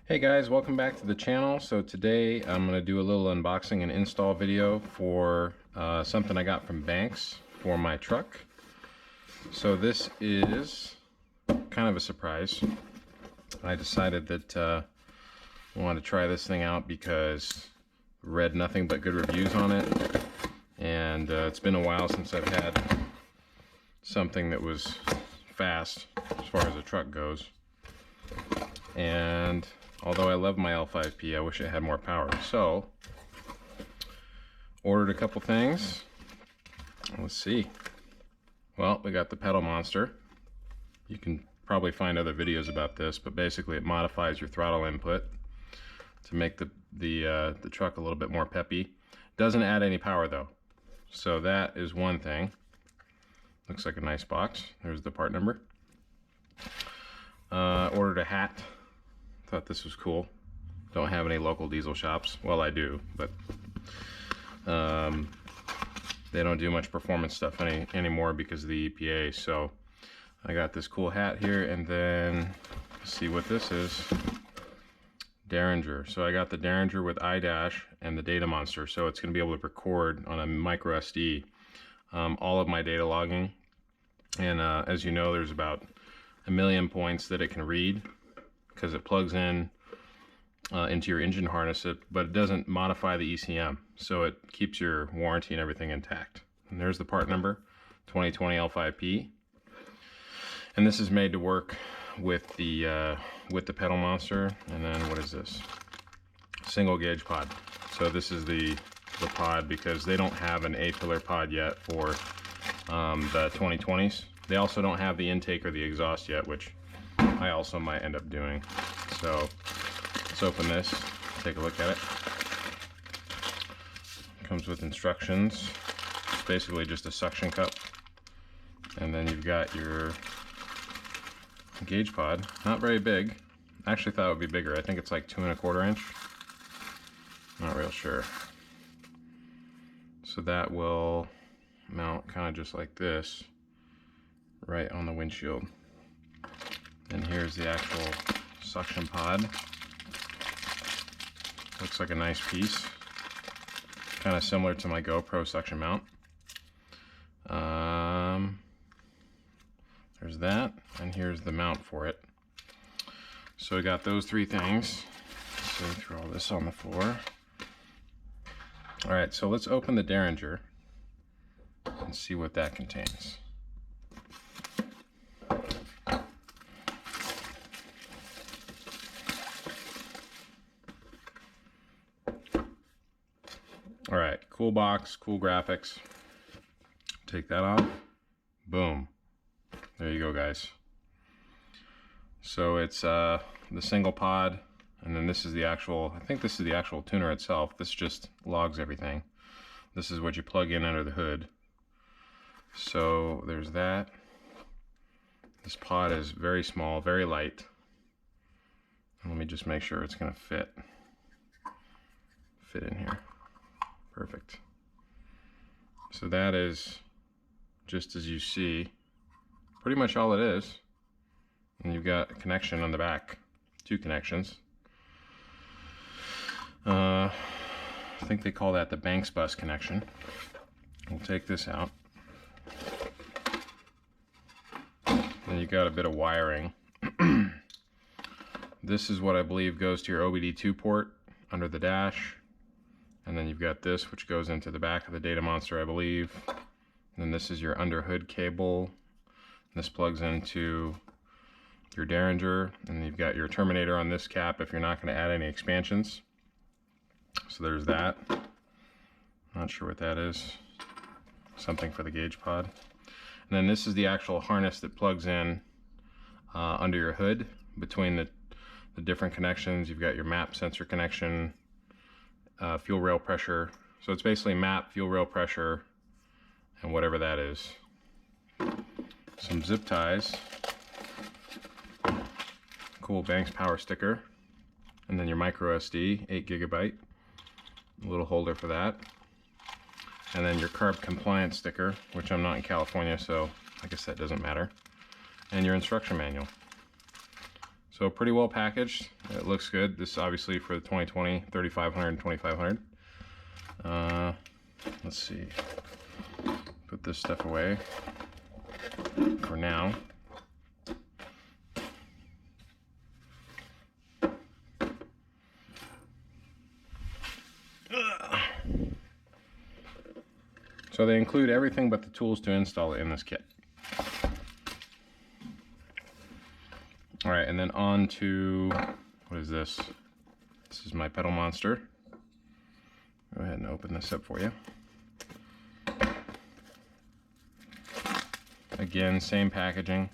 Hey guys, welcome back to the channel. So today I'm going to do a little unboxing and install video for something I got from Banks for my truck. So this is kind of a surprise. I decided that I wanted to try this thing out because I read nothing but good reviews on it, and it's been a while since I've had something that was fast as far as a truck goes. And although I love my L5P, I wish it had more power. So, ordered a couple things. Let's see. Well, we got the pedal monster. You can probably find other videos about this, but basically it modifies your throttle input to make the truck a little bit more peppy. Doesn't add any power though. So that is one thing. Looks like a nice box. There's the part number. Ordered a hat. Thought this was cool. Don't have any local diesel shops. Well, I do, but they don't do much performance stuff anymore because of the EPA. So I got this cool hat here, and then let's see what this is. Derringer. So I got the Derringer with iDash and the data monster. So it's going to be able to record on a micro SD all of my data logging. And as you know, there's about 1 million points that it can read, because it plugs in into your engine harness, but it doesn't modify the ECM, so it keeps your warranty and everything intact. And there's the part number, 2020 L5P. And this is made to work with the pedal monster. And then what is this? Single gauge pod. So this is the pod, because they don't have an A-pillar pod yet for the 2020s. They also don't have the intake or the exhaust yet, which I also might end up doing. So let's open this, take a look at it. Comes with instructions. It's basically just a suction cup. And then you've got your gauge pod. Not very big. I actually thought it would be bigger. I think it's like 2 1/4 inch. Not real sure. So that will mount kind of just like this, right on the windshield. And here's the actual suction pod. Looks like a nice piece. Kind of similar to my GoPro suction mount. There's that, and here's the mount for it. So we got those 3 things. So we throw all this on the floor. Alright, so let's open the Derringer and see what that contains. All right, cool box, cool graphics. Take that off. Boom. There you go, guys. So it's the single pod, and then this is the actual, I think this is the actual tuner itself. This just logs everything. This is what you plug in under the hood. So there's that. This pod is very small, very light. Let me just make sure it's gonna fit in here. Perfect. So that is, just as you see, pretty much all it is. And you've got a connection on the back, 2 connections. I think they call that the Banks bus connection. We'll take this out. Then you've got a bit of wiring. This is what I believe goes to your OBD2 port under the dash. And then you've got this, which goes into the back of the data monster, I believe. And then this is your under hood cable. This plugs into your Derringer. And you've got your terminator on this cap if you're not going to add any expansions. So there's that. Not sure what that is. Something for the gauge pod. And then this is the actual harness that plugs in under your hood between the different connections. You've got your map sensor connection, fuel rail pressure. So it's basically map, fuel rail pressure, and whatever that is. Some zip ties. Cool Banks power sticker. And then your micro SD, 8 GB. A little holder for that. And then your carb compliance sticker, which I'm not in California, so I guess that doesn't matter. And your instruction manual. So pretty well packaged. It looks good. This is obviously for the 2020 3500 and 2500. Let's see. Put this stuff away for now. So they include everything but the tools to install it in this kit. All right, and then on to, what is this? This is my pedal monster. Go ahead and open this up for you. Again, same packaging.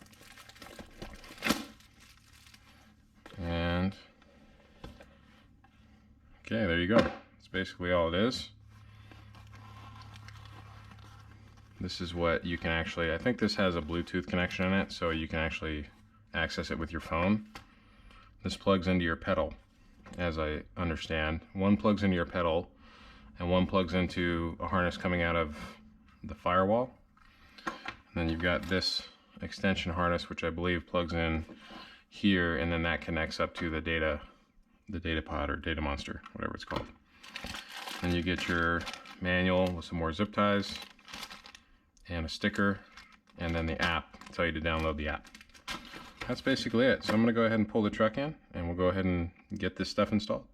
And, okay, there you go. That's basically all it is. This is what you can actually, I think this has a Bluetooth connection in it, so you can actually access it with your phone. This plugs into your pedal, as I understand. One plugs into your pedal, and one plugs into a harness coming out of the firewall. And then you've got this extension harness, which I believe plugs in here, and then that connects up to the data pod or data monster, whatever it's called. Then you get your manual with some more zip ties and a sticker, and then the app, tell you to download the app. That's basically it. So I'm going to go ahead and pull the truck in, and we'll go ahead and get this stuff installed.